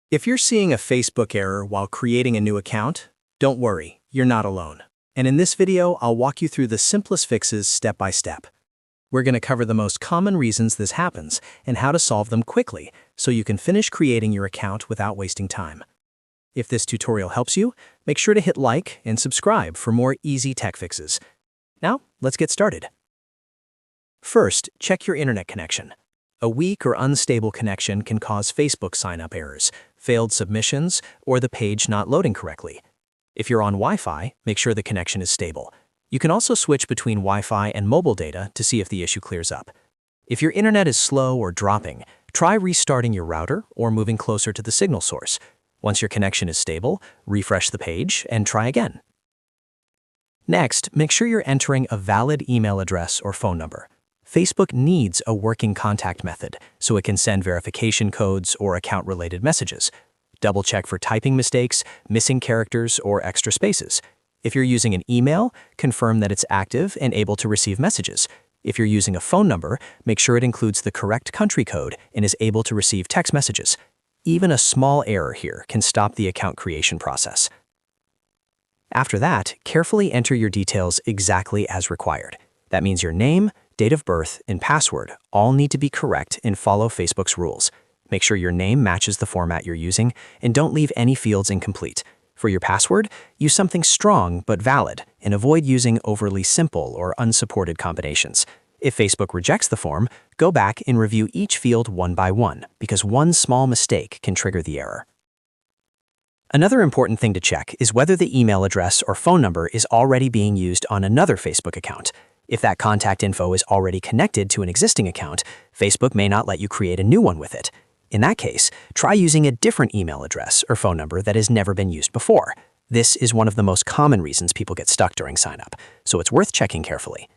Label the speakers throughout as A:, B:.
A: If you're seeing a Facebook error while creating a new account, don't worry, you're not alone. And in this video, I'll walk you through the simplest fixes step by step. We're going to cover the most common reasons this happens and how to solve them quickly so you can finish creating your account without wasting time. If this tutorial helps you, make sure to hit like and subscribe for more easy tech fixes. Now, let's get started. First, check your internet connection. A weak or unstable connection can cause Facebook sign-up errors, failed submissions, or the page not loading correctly. If you're on Wi-Fi, make sure the connection is stable. You can also switch between Wi-Fi and mobile data to see if the issue clears up. If your internet is slow or dropping, try restarting your router or moving closer to the signal source. Once your connection is stable, refresh the page and try again. Next, make sure you're entering a valid email address or phone number. Facebook needs a working contact method so it can send verification codes or account-related messages. Double-check for typing mistakes, missing characters, or extra spaces. If you're using an email, confirm that it's active and able to receive messages. If you're using a phone number, make sure it includes the correct country code and is able to receive text messages. Even a small error here can stop the account creation process. After that, carefully enter your details exactly as required. That means your name, date of birth, and password all need to be correct and follow Facebook's rules. Make sure your name matches the format you're using and don't leave any fields incomplete. For your password, use something strong but valid and avoid using overly simple or unsupported combinations. If Facebook rejects the form, go back and review each field one by one because one small mistake can trigger the error. Another important thing to check is whether the email address or phone number is already being used on another Facebook account. If that contact info is already connected to an existing account, Facebook may not let you create a new one with it. In that case, try using a different email address or phone number that has never been used before. This is one of the most common reasons people get stuck during sign-up, so it's worth checking carefully.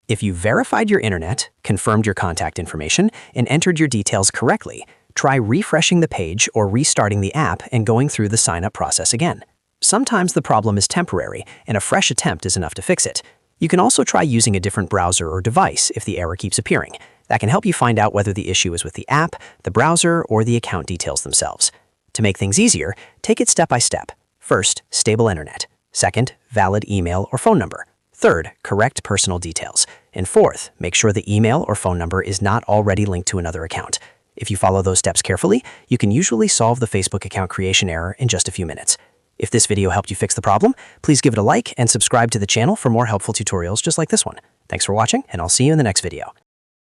A: If you verified your internet, confirmed your contact information, and entered your details correctly, try refreshing the page or restarting the app and going through the sign-up process again. Sometimes the problem is temporary, and a fresh attempt is enough to fix it. You can also try using a different browser or device if the error keeps appearing. That can help you find out whether the issue is with the app, the browser, or the account details themselves. To make things easier, take it step by step. First, stable internet. Second, valid email or phone number. Third, correct personal details. And fourth, make sure the email or phone number is not already linked to another account. If you follow those steps carefully, you can usually solve the Facebook account creation error in just a few minutes. If this video helped you fix the problem, please give it a like and subscribe to the channel for more helpful tutorials just like this one. Thanks for watching, and I'll see you in the next video.